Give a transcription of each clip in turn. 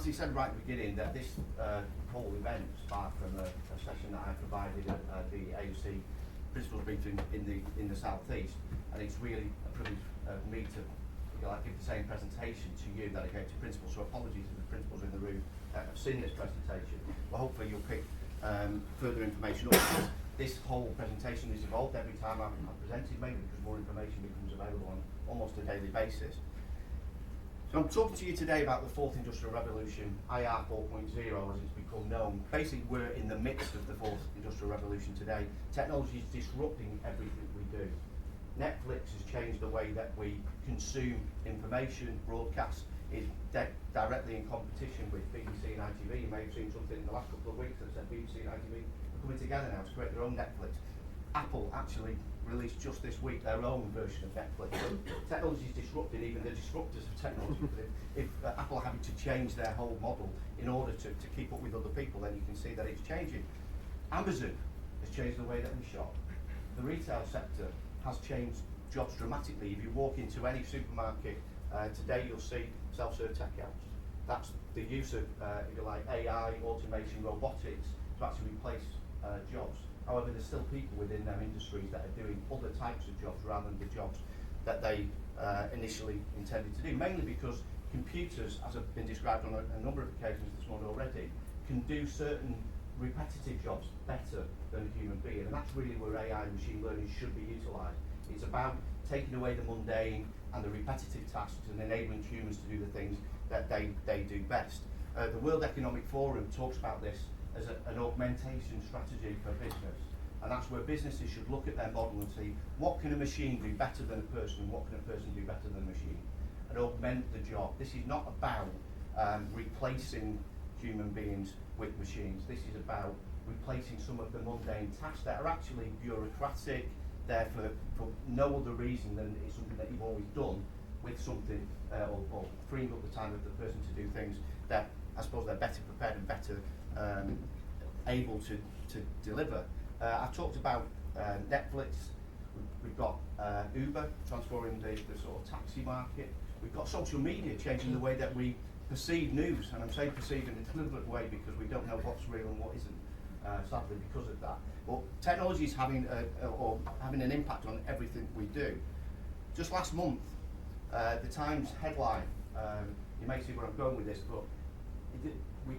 Anthony said right at the beginning that this whole event sparked from a session that I provided at the AUC Principals Meeting in the South East, and it's really a privilege for me to give the same presentation to you that I gave to principals. So apologies to the principals in the room that have seen this presentation, but hopefully you'll pick further information up. This whole presentation is evolved every time I've presented, mainly because more information becomes available on almost a daily basis. So I'm talking to you today about the fourth industrial revolution, IR 4.0 as it's become known. Basically, we're in the midst of the fourth industrial revolution today. Technology is disrupting everything we do. Netflix has changed the way that we consume information. Broadcast is directly in competition with BBC and ITV. You may have seen something in the last couple of weeks that said BBC and ITV are coming together now to create their own Netflix. Apple actually released just this week their own version of Netflix. So technology is disrupting even the disruptors of technology. If Apple are having to change their whole model in order to keep up with other people, then you can see that it's changing. Amazon has changed the way that we shop. The retail sector has changed jobs dramatically. If you walk into any supermarket today, you'll see self-serve checkouts. That's the use of, if you like, AI, automation, robotics to actually replace jobs. However, there's still people within their industries that are doing other types of jobs rather than the jobs that they initially intended to do, mainly because computers, as have been described on a number of occasions this morning already, can do certain repetitive jobs better than a human being, and that's really where AI and machine learning should be utilised. It's about taking away the mundane and the repetitive tasks and enabling humans to do the things that they do best. The World Economic Forum talks about this as an augmentation strategy for business, and that's where businesses should look at their model and see what can a machine do better than a person, and what can a person do better than a machine, and augment the job. This is not about replacing human beings with machines. This is about replacing some of the mundane tasks that are actually bureaucratic, there for no other reason than it's something that you've always done, with something or freeing up the time of the person to do things that I suppose they're better prepared and better able to deliver. I've talked about Netflix. We've got Uber transforming the sort of taxi market. We've got social media changing the way that we perceive news, and I'm saying perceive in a deliberate way because we don't know what's real and what isn't, sadly, because of that. But technology is having an impact on everything we do. Just last month, the Times headline, you may see where I'm going with this, but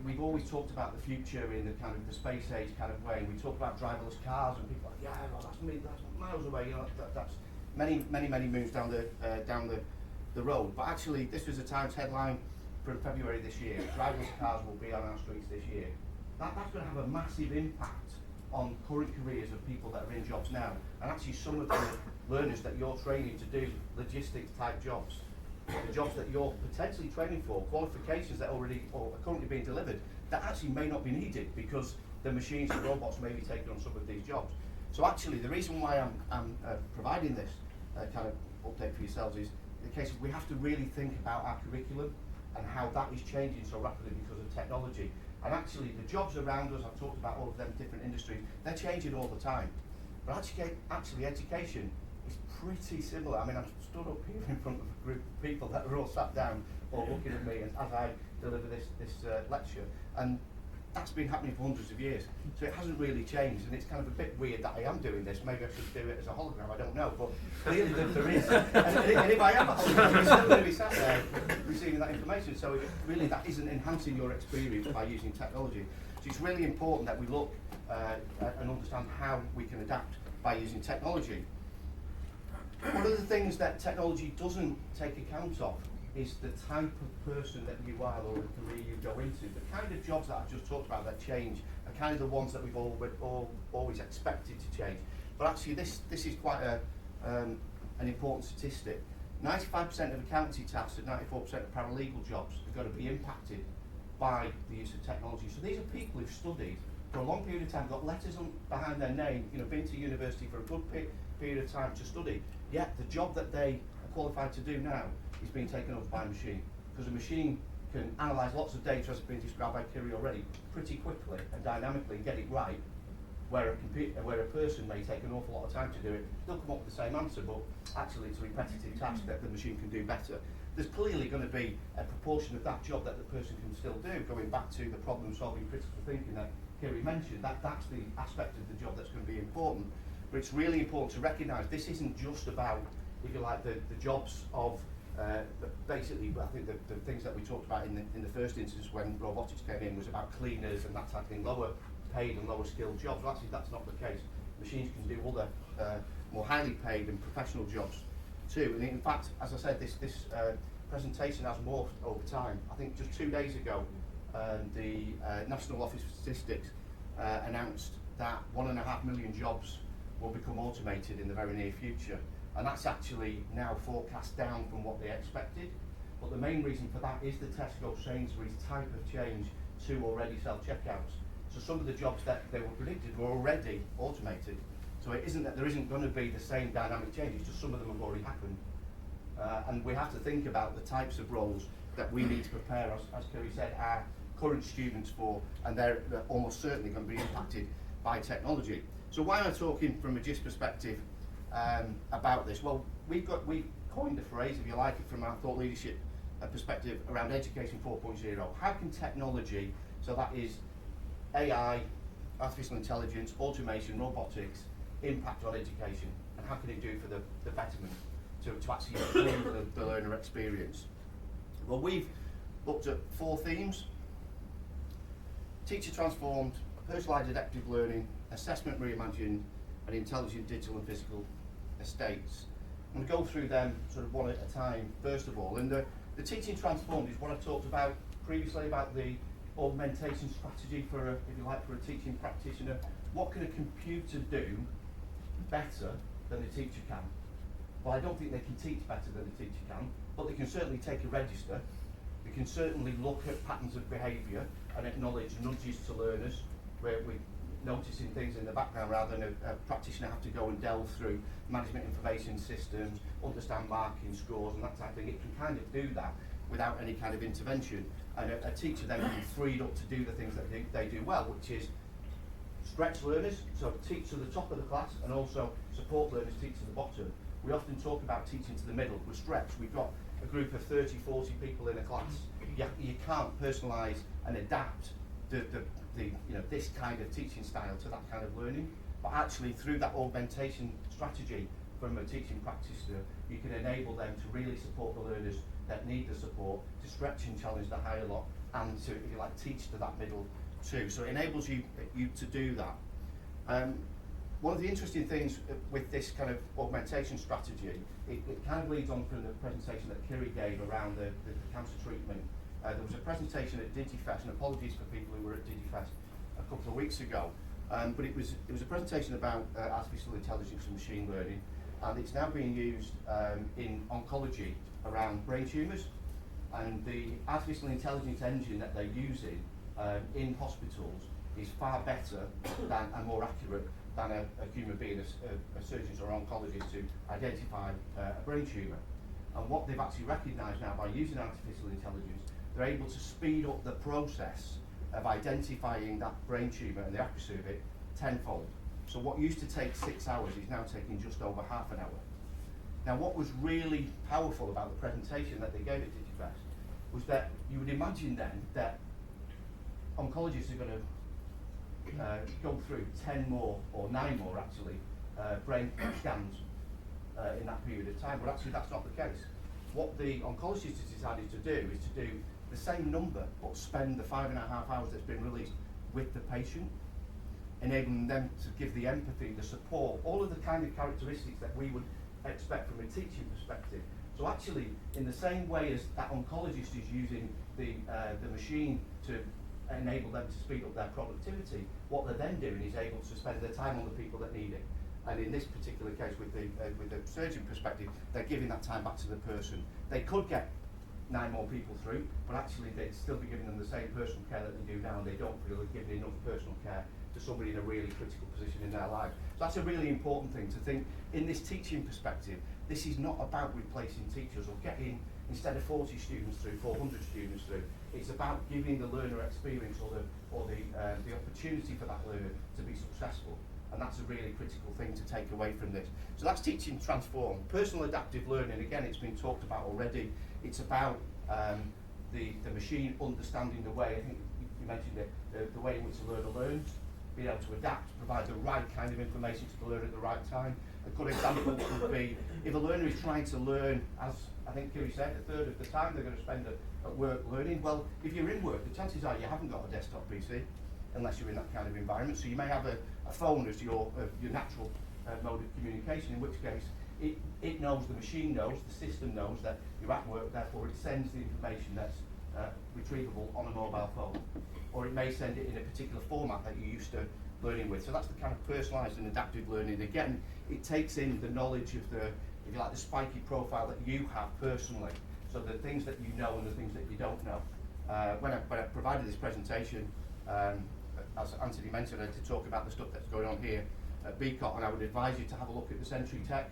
we've always talked about the future in the kind of the space age kind of way. We talk about driverless cars, and people are like, yeah, well, that's miles away. You know, that's many moons down the road. But actually, this was a Times headline from February this year. Driverless cars will be on our streets this year. That's going to have a massive impact on current careers of people that are in jobs now, and actually some of the learners that you're training to do logistics type jobs. The jobs that you're potentially training for, qualifications that already or are currently being delivered, that actually may not be needed because the machines and robots may be taking on some of these jobs. So actually, the reason why I'm providing this kind of update for yourselves is the case of we have to really think about our curriculum and how that is changing so rapidly because of technology. And actually, the jobs around us, I've talked about all of them different industries, they're changing all the time. But actually education is pretty similar. I mean, I'm stood up here in front of a group of people that are all sat down or looking at me as I deliver this lecture, and that's been happening for hundreds of years. So it hasn't really changed, and it's kind of a bit weird that I am doing this. Maybe I should do it as a hologram, I don't know, but clearly there is. And if I am a hologram, you're still going to be sat there receiving that information. So really that isn't enhancing your experience by using technology. So it's really important that we look and understand how we can adapt by using technology. One of the things that technology doesn't take account of is the type of person that you are or the career you go into. The kind of jobs that I've just talked about that change are kind of the ones that we've always expected to change. But actually this is quite an important statistic. 95% of accountancy tasks and 94% of paralegal jobs are going to be impacted by the use of technology. So these are people who've studied for a long period of time, got letters behind their name, been to university for a good period of time to study, yet the job that they are qualified to do now is being taken over by a machine, because a machine can analyse lots of data, as has been described by Kiri already, pretty quickly and dynamically and get it right, where a person may take an awful lot of time to do it. They'll come up with the same answer, but actually it's a repetitive task that the machine can do better. there's clearly going to be a proportion of that job that the person can still do, going back to the problem-solving critical thinking that Kiri mentioned. That's the aspect of the job that's going to be important. But it's really important to recognise this isn't just about, if you like, the jobs of basically, I think the things that we talked about in the first instance when robotics came in was about cleaners and that type of thing, lower paid and lower skilled jobs. Well, actually, that's not the case. Machines can do other more highly paid and professional jobs too. And in fact, as I said, this presentation has morphed over time. I think just 2 days ago, the National Office for Statistics announced that 1.5 million jobs will become automated in the very near future. And that's actually now forecast down from what they expected. But the main reason for that is the Tesco Sainsbury's type of change to already self-checkouts. So some of the jobs that they were predicted were already automated. So it isn't that there isn't going to be the same dynamic change, it's just some of them have already happened. And we have to think about the types of roles that we need to prepare, as Kiri said, our current students for, and they're almost certainly going to be impacted by technology. So why am I talking from a GIST perspective about this? Well, we coined a phrase, if you like it, from our thought leadership perspective around Education 4.0. How can technology, so that is AI, artificial intelligence, automation, robotics, impact on education, and how can it do for the betterment to actually improve the learner experience? Well, we've looked at 4 themes: teacher transformed, personalised adaptive learning, assessment reimagined, and intelligent digital and physical estates. I'm going to go through them sort of one at a time, first of all. And the teaching transformed is what I talked about previously, about the augmentation strategy for, if you like, for a teaching practitioner. What can a computer do better than a teacher can? Well, I don't think they can teach better than a teacher can, but they can certainly take a register. They can certainly look at patterns of behaviour and acknowledge nudges to learners, where we're noticing things in the background rather than a practitioner have to go and delve through management information systems, understand marking scores and that type of thing. It can kind of do that without any kind of intervention. And a teacher then can be freed up to do the things that they do well, which is stretch learners, so teach to the top of the class, and also support learners, teach to the bottom. We often talk about teaching to the middle. With stretch, we've got a group of 30, 40 people in a class. You can't personalise and adapt this kind of teaching style to that kind of learning. But actually, through that augmentation strategy from a teaching practitioner, you can enable them to really support the learners that need the support, to stretch and challenge the higher lot, and to, if you like, teach to that middle too. So it enables you to do that. One of the interesting things with this kind of augmentation strategy, it kind of leads on from the presentation that Kiri gave around the cancer treatment. There was a presentation at DigiFest, and apologies for people who were at DigiFest a couple of weeks ago, but it was a presentation about artificial intelligence and machine learning, and it's now being used in oncology around brain tumours, and the artificial intelligence engine that they're using in hospitals is far better than and more accurate than a human being, a surgeon or oncologist, to identify a brain tumour. And what they've actually recognised now by using artificial intelligence, they're able to speed up the process of identifying that brain tumour and the accuracy of it tenfold. So what used to take 6 hours is now taking just over half an hour. Now, what was really powerful about the presentation that they gave at DigiFest was that you would imagine then that oncologists are going to go through 10 more, or 9 more actually, brain scans in that period of time, but actually that's not the case. What the oncologist has decided to do is to do the same number, but spend the 5.5 hours that's been released with the patient, enabling them to give the empathy, the support, all of the kind of characteristics that we would expect from a teaching perspective. So actually, in the same way as that oncologist is using the machine to enable them to speed up their productivity, what they're then doing is able to spend their time on the people that need it. And in this particular case, with the surgeon perspective, they're giving that time back to the person. They could get 9 more people through, but actually they'd still be giving them the same personal care that they do now, and they don't feel they're giving enough personal care to somebody in a really critical position in their life. So that's a really important thing to think. In this teaching perspective, this is not about replacing teachers or getting, instead of 40 students through, 400 students through. It's about giving the learner experience or the opportunity for that learner to be successful. and that's a really critical thing to take away from this. So that's teaching transform. Personal adaptive learning, again, it's been talked about already. It's about the machine understanding the way, I think you mentioned it, the way in which the learner learns, being able to adapt, provide the right kind of information to the learner at the right time. A good example would be if a learner is trying to learn, as I think Kiri said, a third of the time they're going to spend at work learning. Well, if you're in work, the chances are you haven't got a desktop PC, unless you're in that kind of environment. So you may have a phone as your natural mode of communication, in which case it knows, the machine knows, the system knows that you're at work, therefore it sends the information that's retrievable on a mobile phone. Or it may send it in a particular format that you're used to learning with. So that's the kind of personalised and adaptive learning. Again, it takes in the knowledge of the, if you like, the spiky profile that you have personally. So the things that you know and the things that you don't know. When I provided this presentation, as Anthony mentioned, I did talk about the stuff that's going on here at BCOT, and I would advise you to have a look at the Century Tech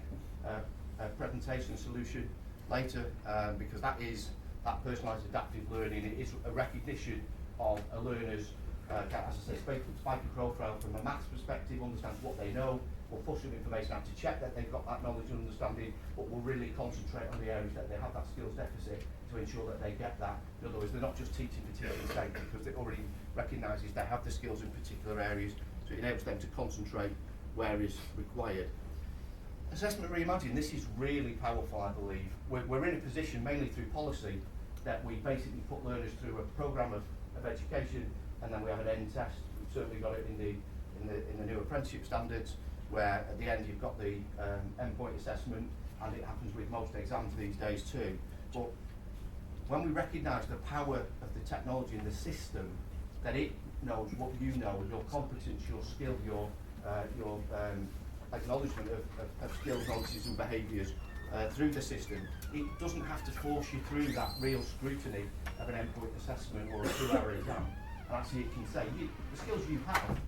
presentation solution later, because that is that personalised adaptive learning. It is a recognition of a learner's, as I say, spiky profile from a maths perspective, understands what they know, will push some information out to check that they've got that knowledge and understanding, but will really concentrate on the areas that they have that skills deficit to ensure that they get that. In other words, they're not just teaching for teaching's sake, because it already recognises they have the skills in particular areas, so it enables them to concentrate where is required. Assessment Reimagined, this is really powerful, I believe. We're in a position, mainly through policy, that we basically put learners through a programme of education, and then we have an end test. We've certainly got it in the new apprenticeship standards, where at the end you've got the endpoint assessment, and it happens with most exams these days too. But when we recognise the power of the technology and the system, that it knows what you know, your competence, your skill, your acknowledgement of skills, knowledges and behaviours through the system, it doesn't have to force you through that real scrutiny of an endpoint assessment or a 2-hour exam. And actually it can say, the skills you have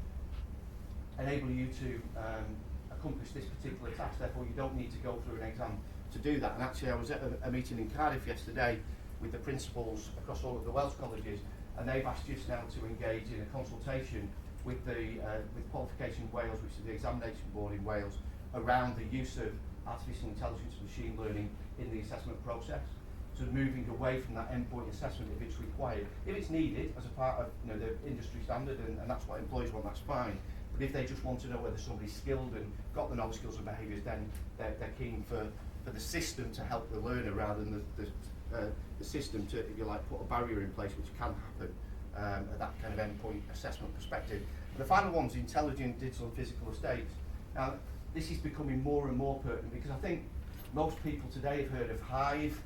enable you to accomplish this particular task, therefore you don't need to go through an exam to do that. And actually I was at a meeting in Cardiff yesterday with the principals across all of the Welsh colleges, and they've asked us now to engage in a consultation with with Qualification Wales, which is the examination board in Wales, around the use of artificial intelligence and machine learning in the assessment process. So moving away from that endpoint assessment if it's required. If it's needed as a part of the industry standard, and that's what employees want, that's fine. But if they just want to know whether somebody's skilled and got the knowledge, skills and behaviours, then they're keen for the system to help the learner rather than the system to, if you like, put a barrier in place, which can happen at that kind of endpoint assessment perspective. And the final one's intelligent digital and physical estates. Now, this is becoming more and more pertinent, because I think most people today have heard of Hive,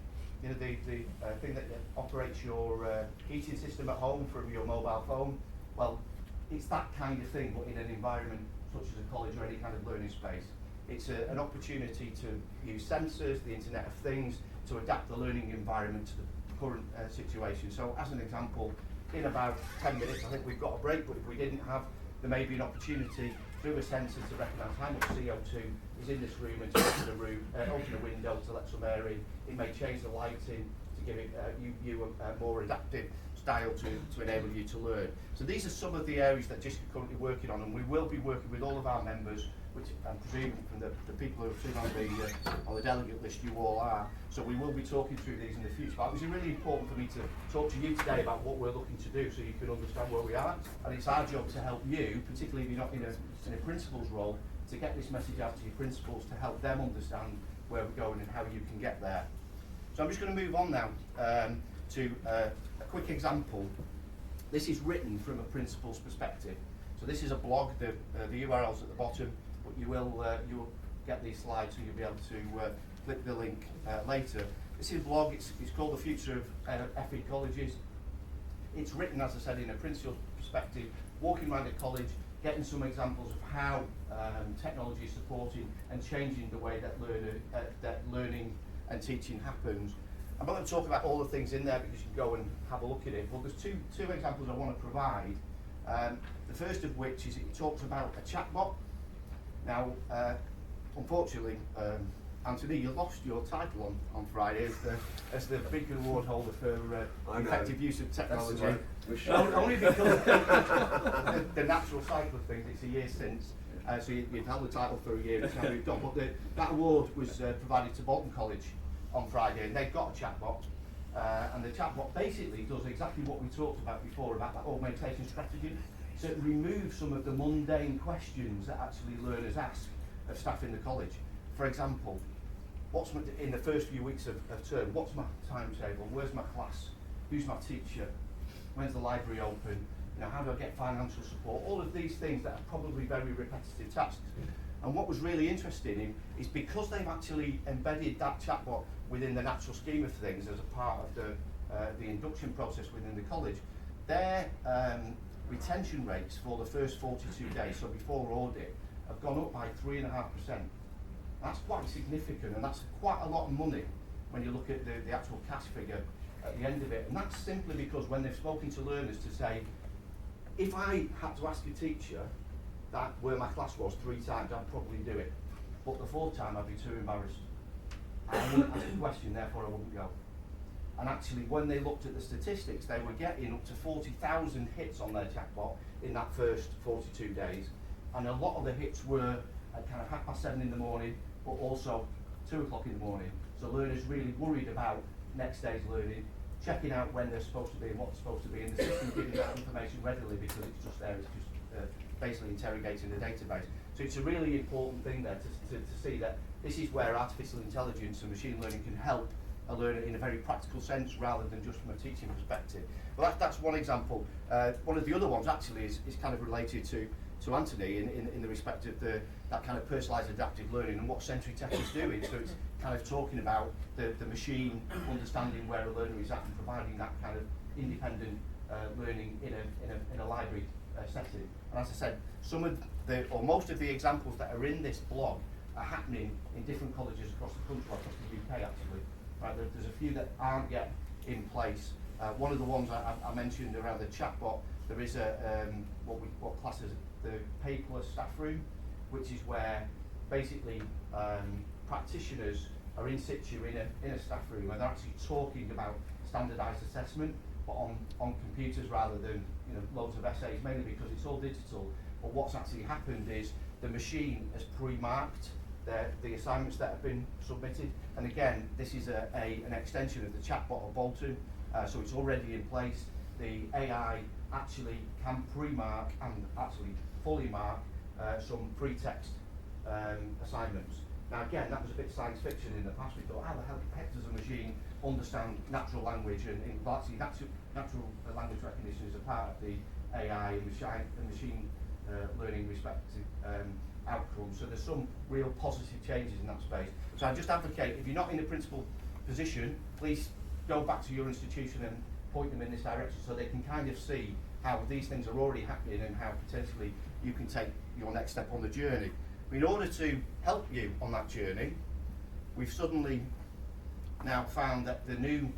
the thing that operates your heating system at home from your mobile phone. Well, it's that kind of thing, but in an environment such as a college or any kind of learning space. It's an opportunity to use sensors, the Internet of Things, to adapt the learning environment to the current situation. So as an example, in about 10 minutes, I think we've got a break, but if we didn't have, there may be an opportunity through a sensor to recognise how much CO2 is in this room, and to open a window to let some air in. It may change the lighting to give it you a more adaptive style to enable you to learn. So these are some of the areas that JISC are currently working on, and we will be working with all of our members, which I'm presuming from the people who have seen on the delegate list you all are. So we will be talking through these in the future. But it was really important for me to talk to you today about what we're looking to do, so you can understand where we are. And it's our job to help you, particularly if you're not in a principal's role, to get this message out to your principals to help them understand where we're going and how you can get there. So I'm just going to move on now to a quick example. This is written from a principal's perspective. So this is a blog, the URL's at the bottom, but you will get these slides, so you'll be able to click the link later. This is a blog, it's called The Future of Effie Colleges. It's written, as I said, in a principal's perspective, walking around a college, getting some examples of how technology is supporting and changing the way that learning and teaching happens. I'm not going to talk about all the things in there because you can go and have a look at it, but there's two examples I want to provide. The first of which is it talks about a chatbot. Now, unfortunately, Anthony, you lost your title on Friday as the big award holder for effective use of technology. Only because the natural cycle of things, it's a year since, so you'd held the title for a year, it's now moved on. But that award was provided to Bolton College on Friday, and they've got a chatbot, and the chatbot basically does exactly what we talked about before, about that augmentation strategy. So it removes some of the mundane questions that actually learners ask of staff in the college. For example, in the first few weeks of term, what's my timetable? Where's my class? Who's my teacher? When's the library open? How do I get financial support? All of these things that are probably very repetitive tasks. And what was really interesting is because they've actually embedded that chatbot within the natural scheme of things as a part of the induction process within the college, their retention rates for the first 42 days, so before audit, have gone up by 3.5%. That's quite significant, and that's quite a lot of money when you look at the actual cash figure at the end of it. And that's simply because when they've spoken to learners to say, if I had to ask a teacher that where my class was 3 times, I'd probably do it. But the 4th time, I'd be too embarrassed. I wouldn't ask the question, therefore I wouldn't go. And actually, when they looked at the statistics, they were getting up to 40,000 hits on their chatbot in that first 42 days. And a lot of the hits were at kind of 7:30 in the morning, but also 2 o'clock in the morning. So learners really worried about next day's learning, checking out when they're supposed to be and what they're supposed to be, and the system giving that information readily because it's just there, it's just basically interrogating the database. So it's a really important thing there to see that this is where artificial intelligence and machine learning can help a learner in a very practical sense rather than just from a teaching perspective. Well, that's one example. One of the other ones actually is kind of related to Anthony in the respect of that kind of personalised adaptive learning and what Sensory Tech is doing. So it's kind of talking about the machine understanding where a learner is at and providing that kind of independent learning in a library setting. And as I said, most of the examples that are in this blog are happening in different colleges across the country, across the UK actually. Right, there's a few that aren't yet in place. One of the ones I mentioned around the chatbot, there is what classes the paperless staff room, which is where basically practitioners are in situ in a staff room where they're actually talking about standardised assessment, but on computers rather than loads of essays, mainly because it's all digital. But what's actually happened is the machine has pre-marked the assignments that have been submitted, and again, this is an extension of the chatbot of Bolton, so it's already in place. The AI actually can pre-mark and actually fully mark some pre-text assignments. Now again, that was a bit science fiction in the past. We thought, how the heck does a machine understand natural language? And actually, natural language recognition is a part of the AI and machine learning respective outcomes. So there's some real positive changes in that space. So I just advocate, if you're not in a principal position, please go back to your institution and point them in this direction so they can kind of see how these things are already happening and how potentially you can take your next step on the journey. In order to help you on that journey, we've suddenly now found that the new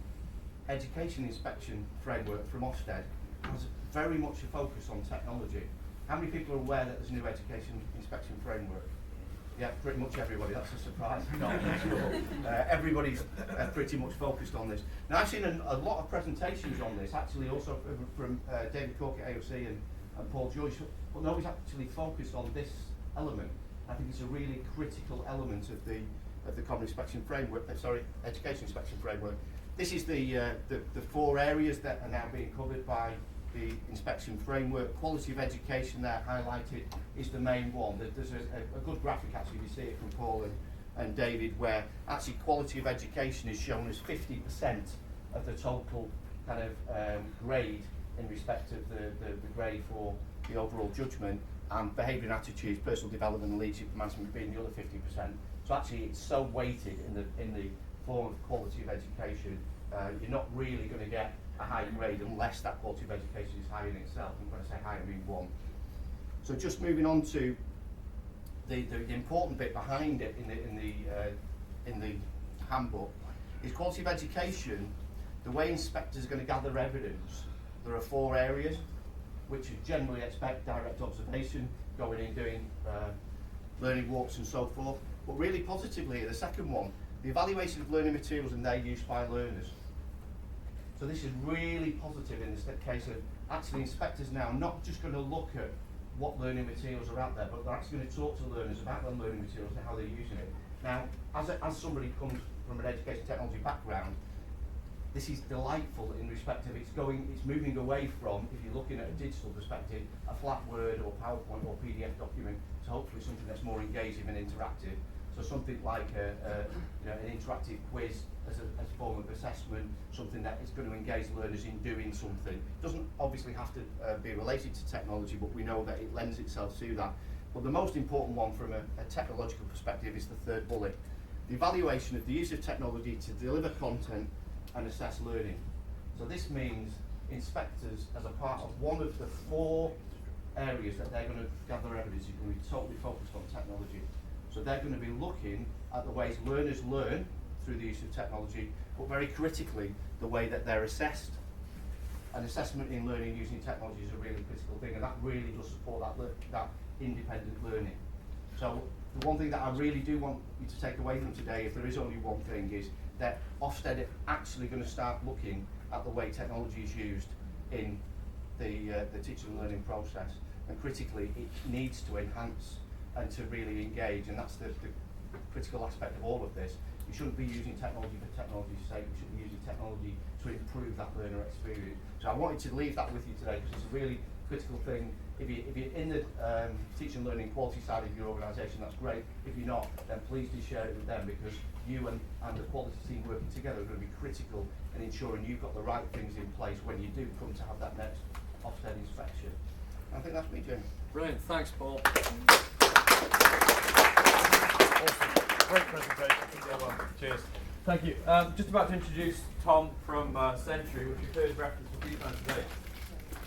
education inspection framework from Ofsted has very much a focus on technology. How many people are aware that there's a new education inspection framework? Yeah, pretty much everybody. That's a surprise. No, everybody's pretty much focused on this. Now, I've seen a lot of presentations on this, actually also from David Cork at AOC and Paul Joyce, but nobody's actually focused on this element. I think it's a really critical element of the Common Inspection Framework, Education Inspection Framework. This is the 4 areas that are now being covered by the inspection framework. Quality of education there highlighted is the main one. There's a good graphic actually, we see it from Paul and David, where actually quality of education is shown as 50% of the total kind of grade in respect of the grade for the overall judgment, and behaviour and attitudes, personal development and leadership management being the other 50%. So actually it's so weighted in the form of quality of education, you're not really going to get a high grade unless that quality of education is high in itself. And when I say high, I mean 1. So just moving on to the important bit behind it in the handbook is quality of education. The way inspectors are going to gather evidence, there are 4 areas which you generally expect: direct observation, going in, doing learning walks and so forth. But really positively, the second one, the evaluation of learning materials and their use by learners. So this is really positive in the case of actually inspectors now not just going to look at what learning materials are out there, but they're actually going to talk to learners about the learning materials and how they're using it. Now, as somebody comes from an education technology background, this is delightful in respect of it's moving away from, if you're looking at a digital perspective, a flat Word or PowerPoint or PDF document to hopefully something that's more engaging and interactive. So something like an interactive quiz as a form of assessment, something that is going to engage learners in doing something. It doesn't obviously have to be related to technology, but we know that it lends itself to that. But the most important one from a technological perspective is the third bullet. The evaluation of the use of technology to deliver content and assess learning. So this means inspectors, as a part of one of the 4 areas that they're going to gather evidence, is going to be totally focused on technology. So they're going to be looking at the ways learners learn through the use of technology, but very critically, the way that they're assessed. And assessment in learning using technology is a really critical thing, and that really does support that independent learning. So the one thing that I really do want you to take away from today, if there is only one thing, is that Ofsted are actually going to start looking at the way technology is used in the teaching and learning process. And critically, it needs to enhance and to really engage, and that's the critical aspect of all of this. You shouldn't be using technology for technology's sake, you should be using technology to improve that learner experience. So I wanted to leave that with you today because it's a really critical thing. If you're in the teaching and learning quality side of your organisation, that's great. If you're not, then please do share it with them, because you and the quality team working together are going to be critical in ensuring you've got the right things in place when you do come to have that next Ofsted inspection. I think that's me, Jim. Brilliant, thanks Paul. Awesome, great presentation. Cheers. Thank you. Just about to introduce Tom from Century, which you've heard referenced a few times today.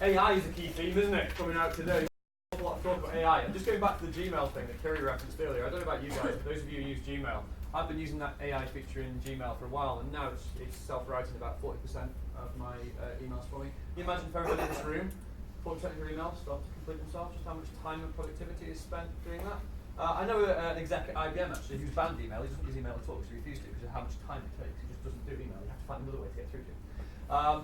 AI is a key theme, isn't it, coming out today? A lot of talk about AI. And just going back to the Gmail thing that Kerry referenced earlier, I don't know about you guys, but those of you who use Gmail, I've been using that AI feature in Gmail for a while, and now it's self-writing about 40% of my emails for me. Can you imagine if everybody in this room, 40% of your emails start to complete themselves, just how much time and productivity is spent doing that? I know an exec at IBM actually who's banned email. He doesn't use email at all because he refused to because of how much time it takes. He just doesn't do email. You have to find another way to get through to him.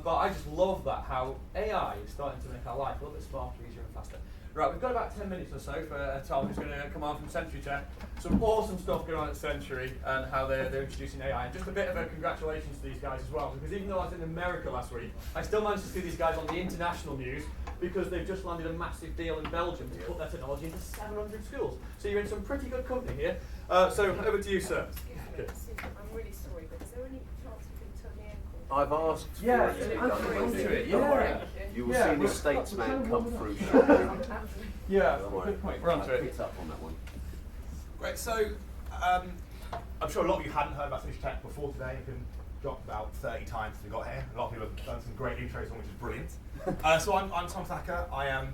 But I just love that, how AI is starting to make our life a little bit smarter, easier and faster. Right, we've got about 10 minutes or so for Tom, who's going to come on from Century Tech. Some awesome stuff going on at Century and how they're introducing AI. And just a bit of a congratulations to these guys as well, because even though I was in America last week, I still managed to see these guys on the international news because they've just landed a massive deal in Belgium to put their technology into 700 schools. So you're in some pretty good company here. So over to you, sir. I'm really sorry, but is there any chance we can turn the aircon? I've asked for it. Yeah. You will see the statesman come through. Yeah, Don't worry. good point. We're on to it. Picked up on that one. Great, so I'm sure a lot of you hadn't heard about Century Tech before today. It's been dropped about 30 times since we got here. A lot of people have done some great intros on, which is brilliant. So I'm Tom Thacker. I am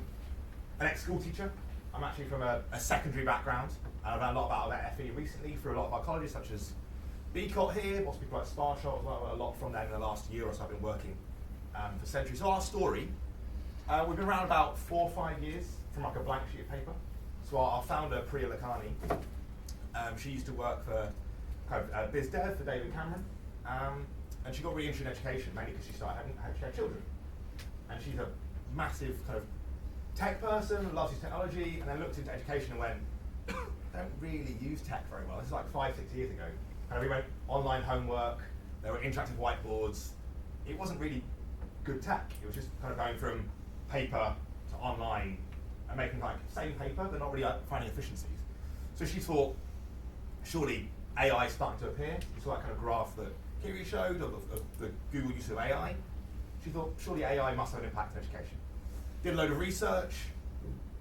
an ex-school teacher. I'm actually from a secondary background. I've learned a lot about Effie recently through a lot of our colleges, such as BCOT here, lots of people like Sparshot as well. A lot from them in the last year or so I've been working for Century. So our story, we've been around about 4 or 5 years from like a blank sheet of paper. So our founder, Priya Lakhani, she used to work for kind of biz dev for David Cameron, and she got really interested in education, mainly because she had children. And she's a massive kind of tech person, loves his technology, and then looked into education and went, don't really use tech very well. This is like 5, 6 years ago. And we went online homework, there were interactive whiteboards. It wasn't really good tech. It was just kind of going from paper to online and making like same paper, but not really finding efficiencies. So she thought, surely AI is starting to appear. You saw that kind of graph that Kiri showed of the Google use of AI. She thought, surely AI must have an impact on education. Did a load of research,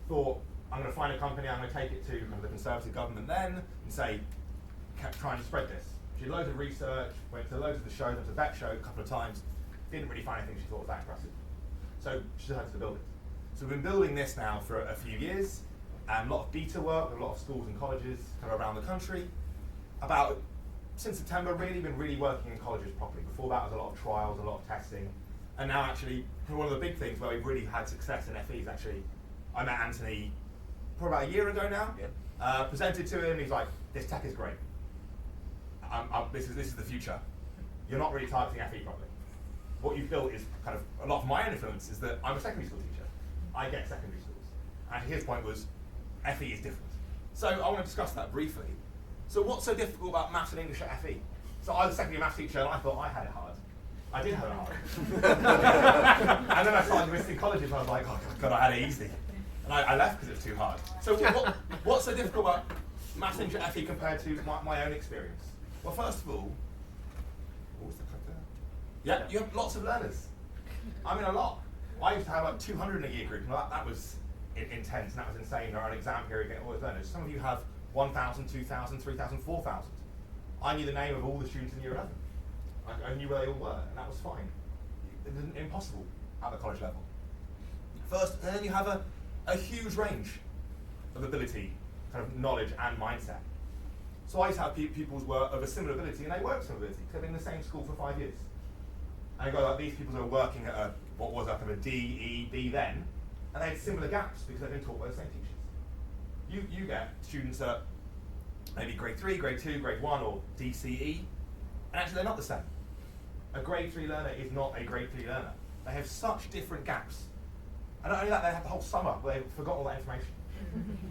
thought, I'm going to find a company, I'm going to take it to kind of the Conservative government then, and say, kept trying to spread this. She did loads of research, went to loads of the shows, went to that show a couple of times, didn't really find anything she thought was that impressive. So she decided to build it. So we've been building this now for a few years, a lot of beta work with a lot of schools and colleges kind of around the country. Since September, really been really working in colleges properly. Before that was a lot of trials, a lot of testing. And now actually, one of the big things where we've really had success in FE is actually, I met Anthony probably about a year ago now, presented to him, he's like, this tech is great. This is the future. You're not really targeting FE properly. what you've built is kind of a lot of my own influence is that I'm a secondary school teacher. I get secondary schools. And his point was, FE is different. So I want to discuss that briefly. So what's so difficult about maths and English at FE? So I was a secondary maths teacher and I thought I had it hard. I did have it hard. And then I started visiting colleges and I was like, oh God, I had it easy. And I left because it was too hard. So what's so difficult about maths and English at FE compared to my own experience? Well, first of all, what was the clip there? Yeah, you have lots of learners. I mean, a lot. I used to have like 200 in a year group, and that was intense, and that was insane. Or an exam period, getting all those learners. Some of you have 1,000, 2,000, 3,000, 4,000. I knew the name of all the students in year 11. I knew where they all were, and that was fine. It was impossible at the college level. First, and then you have a huge range of ability, kind of knowledge and mindset. So I used to have pupils were of a similar ability, and they were of similar ability, because they've been in the same school for 5 years. And I go like these people who are working at what was like a D, E, B then, and they had similar gaps because they've been taught by the same teachers. You get students at maybe grade 3, grade 2, grade 1, or DCE, and actually they're not the same. A grade 3 learner is not a grade 3 learner. They have such different gaps. And not only that, they have the whole summer where they've forgot all that information. And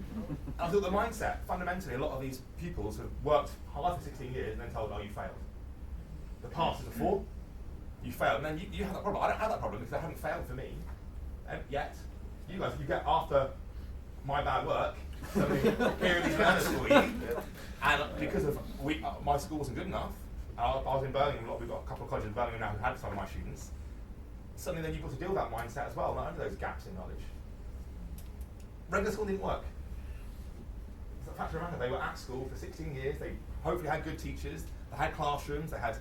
I thought the mindset, fundamentally, a lot of these pupils have worked hard for 16 years and then told, oh, you failed. The pass is a 4, you failed, and then you have that problem. I don't have that problem because I haven't failed for me yet. You guys, you get after my bad work, suddenly here are these learners for you. And because of my school wasn't good enough, I was in Birmingham, we've got a couple of colleges in Birmingham now who had some of my students. Suddenly then you've got to deal with that mindset as well, not only those gaps in knowledge. Regular school didn't work. It's a fact of the matter, they were at school for 16 years, they hopefully had good teachers, they had classrooms, they had,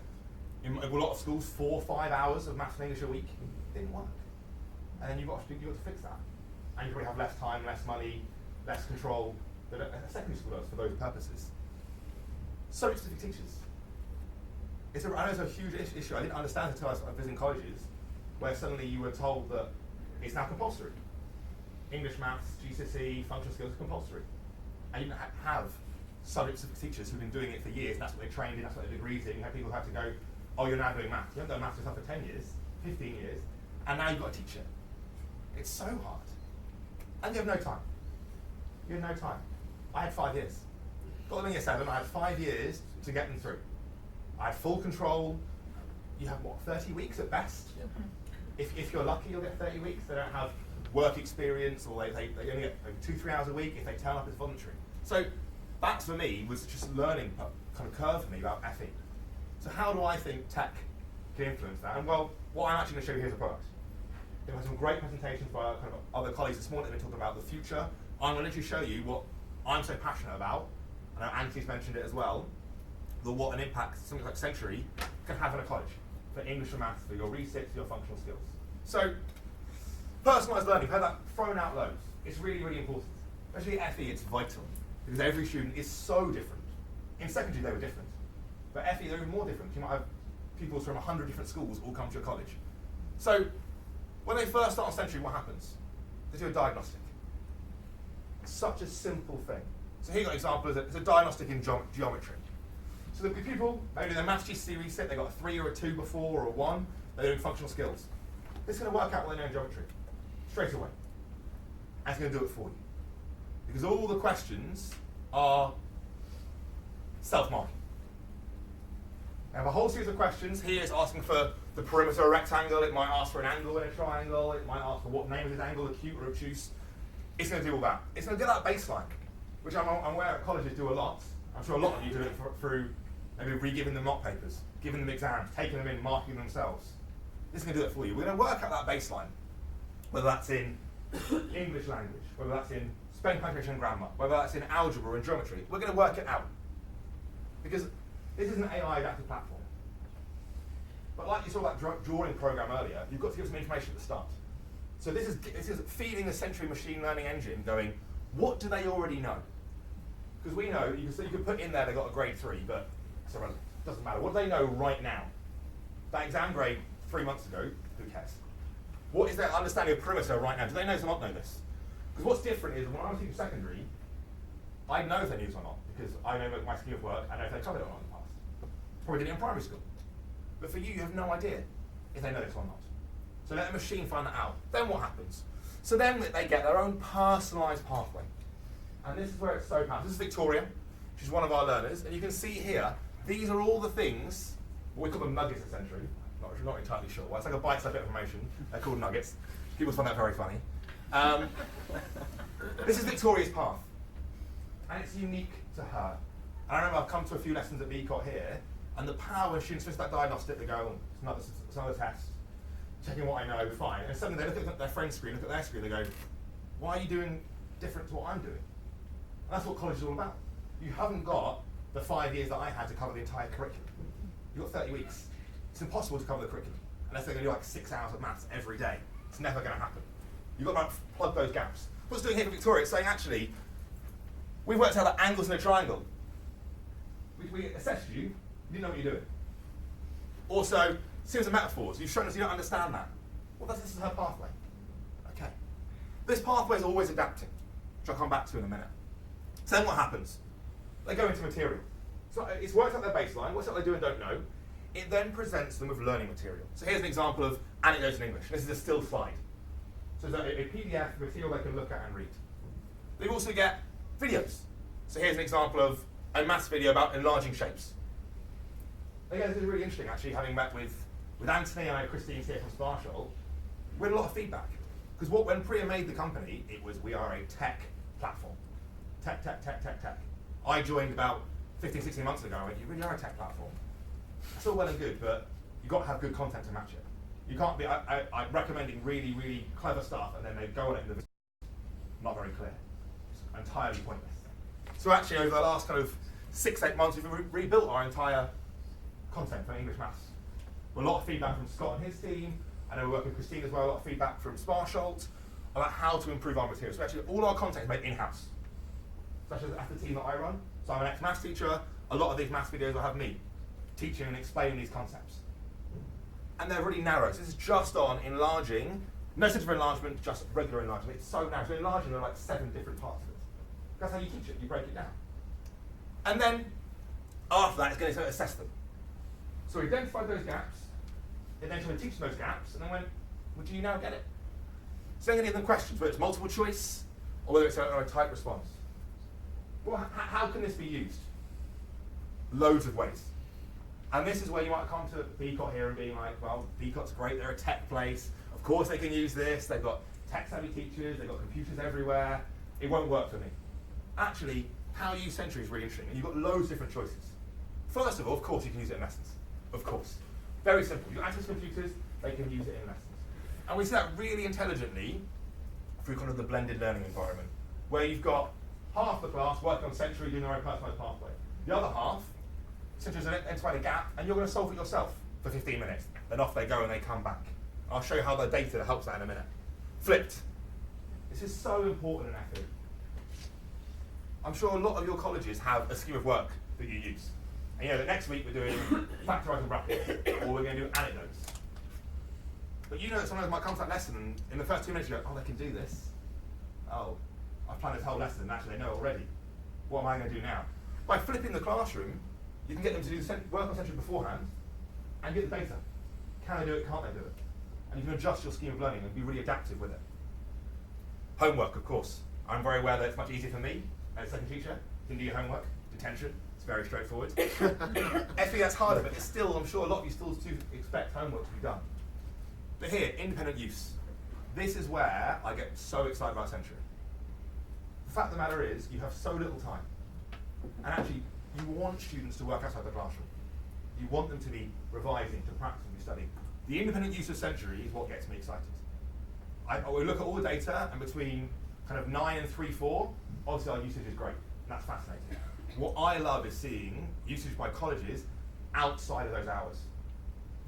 in a lot of schools, 4 or 5 hours of maths and English a week. It didn't work. And then you've got to fix that. And you probably have less time, less money, less control than a secondary school does for those purposes. Subject-specific teachers. I know it's a huge issue. I didn't understand it until I started visiting colleges, where suddenly you were told that it's now compulsory. English, maths, GCSE, functional skills are compulsory. And you didn't have subject-specific teachers who've been doing it for years, and that's what they trained in, that's what they degrees in. You have people who have to go, oh, you're now doing maths. You haven't done maths yourself for 10 years, 15 years, and now you've got a teacher. It's so hard. And you have no time. You have no time. I had 5 years. Got them in year 7, I had 5 years to get them through. I had full control. You have, what, 30 weeks at best? Yep. If you're lucky, you'll get 30 weeks. They don't have work experience, or they only get 2-3 hours a week. If they turn up, it's voluntary. So that, for me, was just learning kind of curve for me about FE. So how do I think tech can influence that? And well, what I'm actually going to show you here is a product. There were some great presentations by kind of other colleagues this morning. They've been talking about the future. I'm going to literally show you what I'm so passionate about. I know Anthony's mentioned it as well. What an impact something like Century can have in a college for English and maths, for your resits, for your functional skills. So, personalised learning, we've had that thrown out loads. It's really, really important. Especially at FE, it's vital, because every student is so different. In secondary, they were different. But FE, they're even more different. You might have pupils from 100 different schools all come to your college. So, when they first start on Century, what happens? They do a diagnostic. Such a simple thing. So here you've got an example, it's a diagnostic in geometry. So the pupil, maybe their maths GCSE reset, they got a 3 or a 2 before, or a 1, they're doing functional skills. This is going to work out what they know in geometry, straight away. And it's going to do it for you. Because all the questions are self-marking. I have a whole series of questions. Here it's asking for the perimeter of a rectangle, it might ask for an angle in a triangle, it might ask for what name of this angle, acute or obtuse. It's going to do all that. It's going to get that baseline, which I'm aware colleges do a lot. I'm sure a lot of you do it through maybe re-giving them mock papers, giving them exams, taking them in, marking themselves. This is going to do it for you. We're going to work out that baseline, whether that's in English language, whether that's in spelling, punctuation, and grammar, whether that's in algebra and geometry. We're going to work it out. Because this is an AI adaptive platform. But like you saw that drawing program earlier, you've got to give some information at the start. So this is feeding the Century machine learning engine going, what do they already know? Because we know, you could put in there they got a grade 3, but it's irrelevant. It doesn't matter. What do they know right now? That exam grade 3 months ago, who cares? What is their understanding of perimeter right now? Do they know or not know this? Because what's different is when I was teaching secondary, I know if they knew this or not, because I know my scheme of work, I know if they covered it or not in the past. Probably did it in primary school. But for you, you have no idea. if they know this or not. So let the machine find that out. Then what happens? So then they get their own personalised pathway. And this is where it's so powerful. This is Victoria. She's one of our learners. And you can see here, these are all the things, what we call them nuggets essentially. Not entirely sure why. It's like a bite-sized bit of information. They're called nuggets. People find that very funny. This is Victoria's path. And it's unique to her. And I remember I've come to a few lessons at BCOT here, and the power when students finish that diagnostic, they go, it's another test, checking what I know, fine. And suddenly they look at their friend's screen, look at their screen, they go, why are you doing different to what I'm doing? And that's what college is all about. You haven't got the 5 years that I had to cover the entire curriculum. You've got 30 weeks. It's impossible to cover the curriculum, unless they're going to do like 6 hours of maths every day. It's never going to happen. You've got to like, plug those gaps. What's doing here for Victoria? It's saying, actually, we've worked out that angles in a triangle. We assessed you, you didn't know what you're doing. Also, series of metaphors, you've shown us you don't understand that. Well, this is her pathway. Okay. This pathway is always adapting, which I'll come back to in a minute. So then what happens? They go into material. So it's worked out their baseline, what's what they do and don't know. It then presents them with learning material. So here's an example of anecdotes in English. This is a still slide. So there's a PDF material they can look at and read. They also get videos. So here's an example of a maths video about enlarging shapes. Again, this is really interesting, actually, having met with Anthony and Christine here from Sparsholt. We had a lot of feedback. Because when Priya made the company, it was, we are a tech platform. Tech. I joined about 15, 16 months ago, and I went, you really are a tech platform. That's all well and good, but you've got to have good content to match it. You can't be I'm recommending really, really clever stuff, and then they go on it and it's not very clear. It's entirely pointless. So actually, over the last kind of 6-8 months, we've rebuilt our entire content for English maths. A lot of feedback from Scott and his team. I know we're working with Christine as well, a lot of feedback from Sparsholt about how to improve our materials. So actually, all our content is made in-house. Such as the team that I run. So I'm an ex-maths teacher. A lot of these maths videos will have me teaching and explaining these concepts. And they're really narrow. So this is just on enlarging, no sense of enlargement, just regular enlargement. It's so narrow. So enlarging, there are like 7 different parts of it. That's how you teach it, you break it down. And then, after that, it's going to assess them. So we identified those gaps, and then to teach those gaps, and then went, well, do you now get it? So then going to give them questions, whether it's multiple choice, or whether it's a type response. Well, how can this be used? Loads of ways. And this is where you might come to BCOT here and being like, well, BCOT's great, they're a tech place. Of course they can use this. They've got tech-savvy teachers, they've got computers everywhere. It won't work for me. Actually, how you use Century is really interesting, and you've got loads of different choices. First of all, of course, you can use it in lessons. Of course. Very simple. You've got access to computers, they can use it in lessons. And we see that really intelligently through kind of the blended learning environment, where you've got half the class working on Century doing their own personalised pathway. The other half, Century's identified a gap, and you're going to solve it yourself for 15 minutes. Then off they go and they come back. I'll show you how the data helps that in a minute. Flipped. This is so important in Effie. I'm sure a lot of your colleges have a scheme of work that you use. And you know that next week we're doing factorising brackets, or we're going to do anecdotes. But you know that sometimes might come to that lesson, and in the first 2 minutes you go, oh, they can do this. Oh, I've planned this whole lesson, and actually they know already. What am I going to do now? By flipping the classroom, you can get them to do work on Century beforehand, and get the data. Can they do it, can't they do it? And you can adjust your scheme of learning and be really adaptive with it. Homework, of course. I'm very aware that it's much easier for me as a second teacher. You can do your homework, detention. It's very straightforward. Effie, that's harder, but it's still, I'm sure a lot of you still do expect homework to be done. But here, independent use. This is where I get so excited about Century. The fact of the matter is, you have so little time. And actually, you want students to work outside the classroom. You want them to be revising, to practice and be studying. The independent use of Century is what gets me excited. I will look at all the data, and between kind of 9 and 3-4, obviously our usage is great, and that's fascinating. What I love is seeing usage by colleges outside of those hours.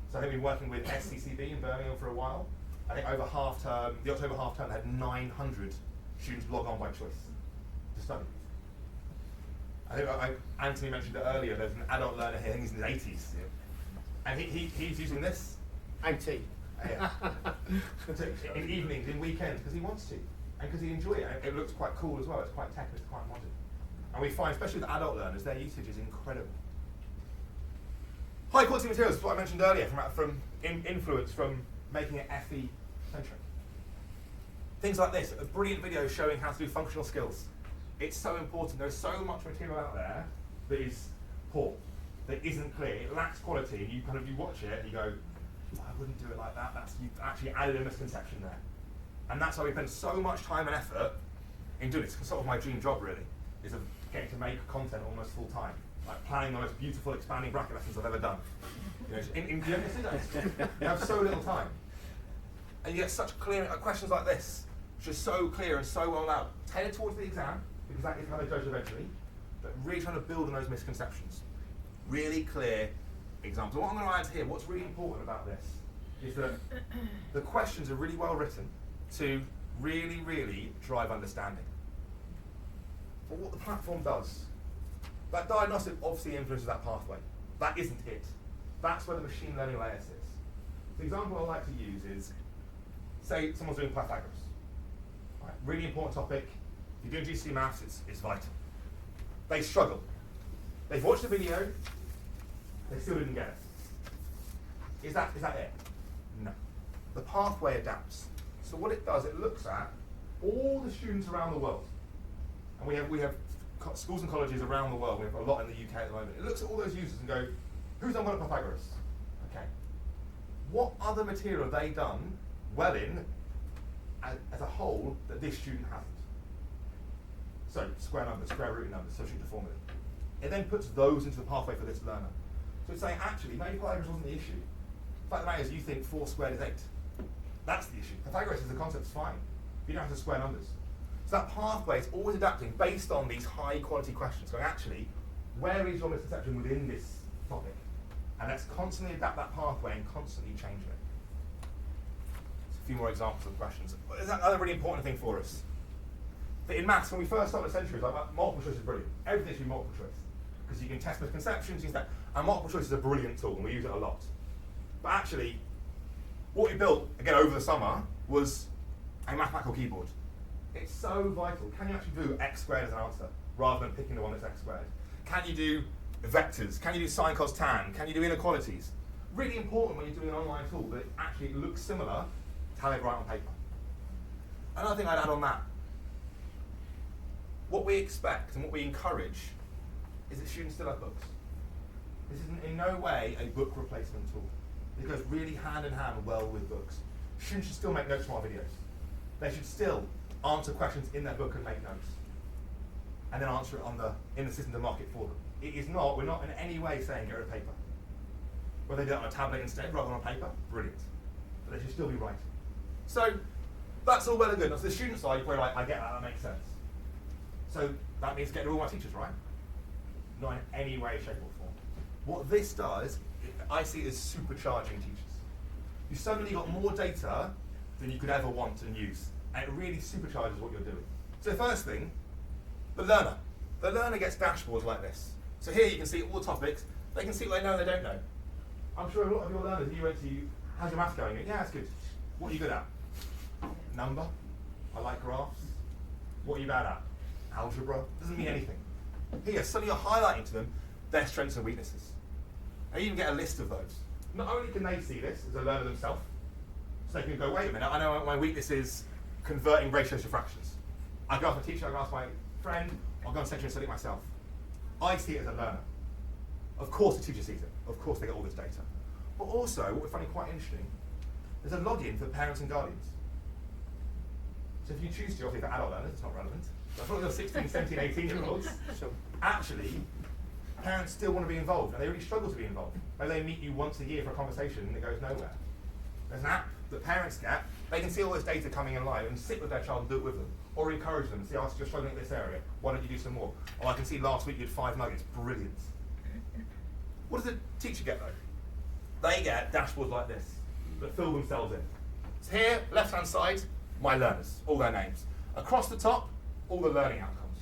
So I think we've been working with SCCB in Birmingham for a while. I think over half term, the October half term, they had 900 students log on by choice to study. I think Anthony mentioned it earlier, there's an adult learner here, I think he's in his 80s. Yeah. And he's using this. IT. Yeah. In evenings, in weekends, because he wants to. And because he enjoys it. And it looks quite cool as well, it's quite tech, it's quite modern. And we find, especially with adult learners, their usage is incredible. High quality materials is what I mentioned earlier, from influence, from making it Effie centric. Things like this, a brilliant video showing how to do functional skills. It's so important. There's so much material out there that is poor, that isn't clear, it lacks quality, and you watch it and you go, I wouldn't do it like that. You've actually added a misconception there. And that's why we spend so much time and effort in doing this. It's sort of my dream job, really, is of getting to make content almost full time. Like planning the most beautiful expanding bracket lessons I've ever done. You have so little time. And you get such clear questions like this, which are so clear and so well out, tailored towards the exam, because that is how they judge eventually, but really trying to build on those misconceptions. Really clear examples. What I'm going to add here, what's really important about this, is that the questions are really well written to really, really drive understanding. But what the platform does, that diagnostic obviously influences that pathway. That isn't it. That's where the machine learning layer sits. The example I like to use is, say someone's doing Pythagoras. Right, really important topic. If you're doing GCSE maths, it's vital. They struggle. They've watched the video, they still didn't get it. Is that it? No. The pathway adapts. So what it does, it looks at all the students around the world. And we have schools and colleges around the world. We have a lot in the UK at the moment. It looks at all those users and go, who's done well at Pythagoras? Okay. What other material have they done well in as a whole that this student hasn't? So square numbers, square root numbers, substitute the formula. It then puts those into the pathway for this learner. So it's saying, actually, maybe Pythagoras wasn't the issue. The fact of the matter is, you think 4 squared is 8. That's the issue. Pythagoras as a concept is fine. You don't have to square numbers. So that pathway is always adapting based on these high quality questions. Going, actually, where is your misconception within this topic? And let's constantly adapt that pathway and constantly change it. So a few more examples of questions. Is that another really important thing for us? But in maths, when we first started the century, it was like multiple choice is brilliant. Everything should be multiple choice. Because you can test misconceptions, and multiple choice is a brilliant tool, and we use it a lot. But actually, what we built, again, over the summer, was a mathematical keyboard. It's so vital. Can you actually do x squared as an answer, rather than picking the one that's x squared? Can you do vectors? Can you do sine, cos, tan? Can you do inequalities? Really important when you're doing an online tool that it actually looks similar to how they write on paper. Another thing I'd add on that, what we expect and what we encourage is that students still have books. This isn't in no way a book replacement tool. It goes really hand in hand well with books. Students should still make notes from our videos. They should still answer questions in their book and make notes. And then answer it in the system to mark it for them. It is not, we're not in any way saying get rid of paper. Whether they do it on a tablet instead rather than on paper, brilliant. But they should still be writing. So that's all well and good. Now, so the student side, you're probably like, I get that makes sense. So that means getting all my teachers right? Not in any way, shape or form. What this does, I see it as supercharging teachers. You suddenly got more data than you could ever want and use. And it really supercharges what you're doing. So the first thing, the learner. The learner gets dashboards like this. So here you can see all the topics. They can see what they know and they don't know. I'm sure a lot of your learners, you went to, how's your math going? Yeah, it's good. What are you good at? Number. I like graphs. What are you bad at? Algebra. Doesn't mean anything. Here, suddenly you're highlighting to them their strengths and weaknesses. And you even get a list of those. Not only can they see this as a learner themselves, so they can go, wait a minute, I know my weakness is converting ratios to fractions. I go ask my teacher, I go ask my friend, I'll go on section and study it myself. I see it as a learner. Of course the teacher sees it. Of course they get all this data. But also, what we're finding quite interesting, there's a login for parents and guardians. So if you choose to, obviously for adult learners, it's not relevant. But for the 16, 17, 18-year-olds, actually, parents still want to be involved, and they really struggle to be involved. Maybe they meet you once a year for a conversation and it goes nowhere. There's an app that parents get. They can see all this data coming in live and sit with their child and do it with them. Or encourage them. See, oh, you're struggling in this area. Why don't you do some more? Oh, I can see last week you had 5 nuggets. Brilliant. What does the teacher get though? They get dashboards like this that fill themselves in. So here, left-hand side, my learners, all their names. Across the top, all the learning outcomes.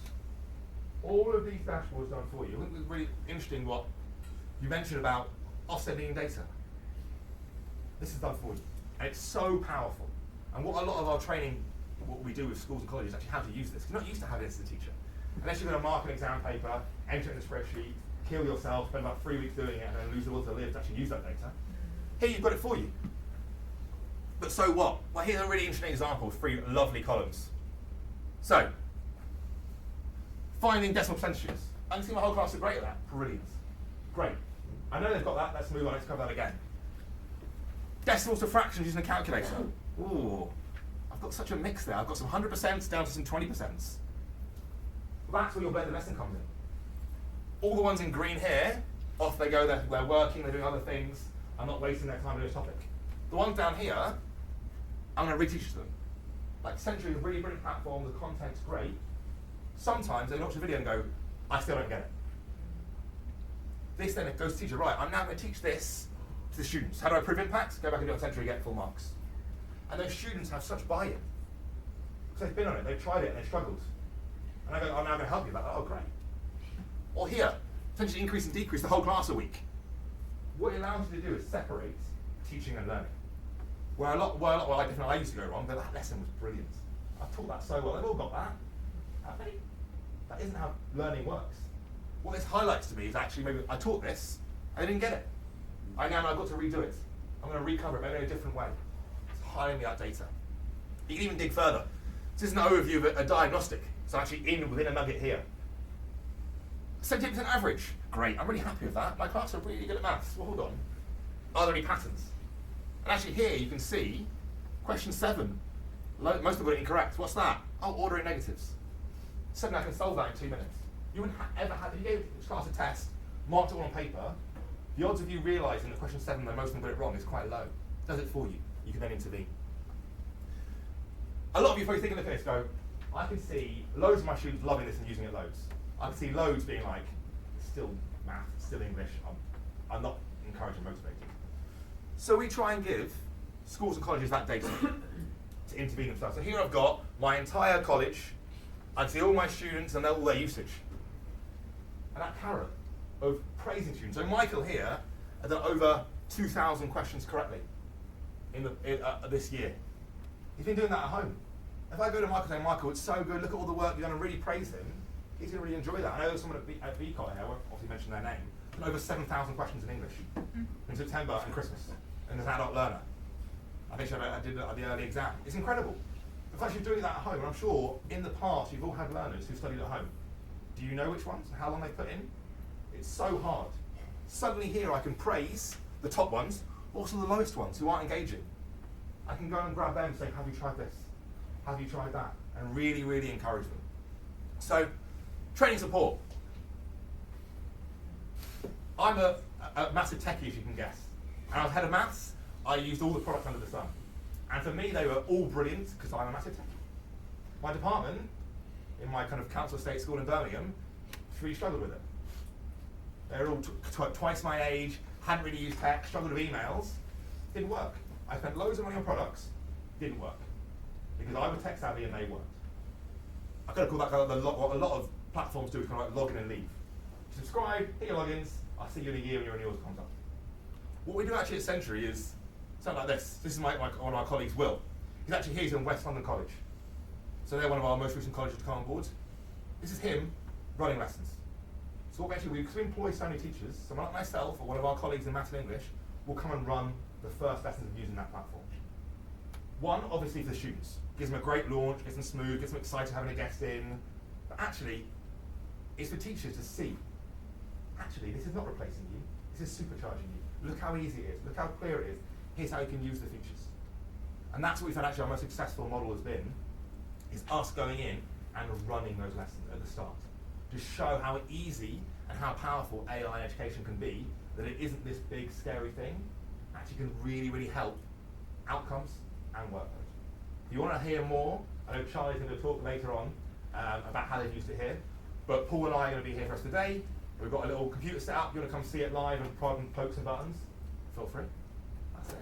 All of these dashboards done for you. I think it was really interesting what you mentioned about offsetting data. This is done for you. And it's so powerful. And what a lot of our training, what we do with schools and colleges, is actually how to use this. You're not used to having this as a teacher. Unless you're going to mark an exam paper, enter it in a spreadsheet, kill yourself, spend about 3 weeks doing it, and then lose the will to live to actually use that data. Here you've got it for you. But so what? Well, here's a really interesting example of 3 lovely columns. So, finding decimal percentages. I can see my whole class are great at that. Brilliant. Great. I know they've got that. Let's move on. Let's cover that again. Decimals to fractions using a calculator. Ooh, I've got such a mix there. I've got some 100% down to some 20%. Well, that's where your blended lesson comes in. All the ones in green here, off they go. They're working. They're doing other things. I'm not wasting their time on this topic. The ones down here, I'm going to reteach them. Like Century is a really brilliant platform. The content's great. Sometimes they watch a video and go, I still don't get it. This then it goes to teacher, right, I'm now going to teach this to the students. How do I prove impact? Go back and do it on Century, get full marks. And those students have such buy-in. Because they've been on it, they've tried it, and they've struggled. And I go, I'm now going to help you with that. Oh, great. Or here, essentially increase and decrease the whole class a week. What it allows you to do is separate teaching and learning. Where a lot different I used to go wrong, but that lesson was brilliant. I've taught that so well, they've all got that. That isn't how learning works. What this highlights to me is actually maybe I taught this, and I didn't get it. I've got to redo it. I'm going to recover it maybe in a different way. It's highlighting me that data. You can even dig further. This is an overview of a diagnostic. So actually within a nugget here. 78% average. Great, I'm really happy with that. My class are really good at maths. Well, hold on. Are there any patterns? And actually here you can see question 7. Most people got it incorrect. What's that? Oh, ordering negatives. Suddenly I can solve that in 2 minutes. You wouldn't ever have, if you gave this class a test, marked it all on paper, the odds of you realising that question 7 that most of them got it wrong is quite low. It does it for you. You can then intervene. A lot of you probably think, look at this, go, I can see loads of my students loving this and using it loads. I can see loads being like, it's still math, it's still English, I'm not encouraging motivated. So we try and give schools and colleges that data to intervene themselves. So here I've got my entire college, I can see all my students and all their usage. And that carrot of praising students. So Michael here has done over 2,000 questions correctly this year. He's been doing that at home. If I go to Michael and say, Michael, it's so good, look at all the work you've done, and really praise him, he's going to really enjoy that. I know someone at BCOT here, I won't obviously mention their name, done over 7,000 questions in English in September and Christmas, and as an adult learner. I think I did it at the early exam. It's incredible. The fact you're doing that at home, and I'm sure in the past you've all had learners who studied at home. Do you know which ones and how long they put in? It's so hard. Suddenly here I can praise the top ones, also the lowest ones who aren't engaging. I can go and grab them and say, have you tried this? Have you tried that? And really, really encourage them. So, training support. I'm a massive techie, as you can guess. And I was head of maths. I used all the products under the sun. And for me, they were all brilliant because I'm a massive techie. My department, in my kind of council estate school in Birmingham, really struggled with it. They were all twice my age, hadn't really used tech, struggled with emails. Didn't work. I spent loads of money on products, didn't work. Because I was tech savvy and they weren't. I could have called that kind of what a lot of platforms do is kind of like log in and leave. Subscribe, hit your logins, I'll see you in a year when your renewals comes up. What we do actually at Century is something like this. This is one of our colleagues, Will. He's actually here, he's in West London College. So they're one of our most recent colleges to come on board. This is him running lessons. So what because we employ so many teachers, someone like myself or one of our colleagues in Maths and English will come and run the first lessons of using that platform. One, obviously for the students. Gives them a great launch, gets them smooth, gets them excited having a guest in. But actually, it's for teachers to see, actually, this is not replacing you, this is supercharging you. Look how easy it is, look how clear it is. Here's how you can use the features. And that's what we found actually our most successful model has been, is us going in and running those lessons at the start. To show how easy and how powerful AI in education can be, that it isn't this big, scary thing, actually can really, really help outcomes and workload. If you want to hear more, I know Charlie's going to talk later on about how they've used it here, but Paul and I are going to be here for us today. We've got a little computer set up. If you want to come see it live and prod and poke some buttons, feel free. That's it.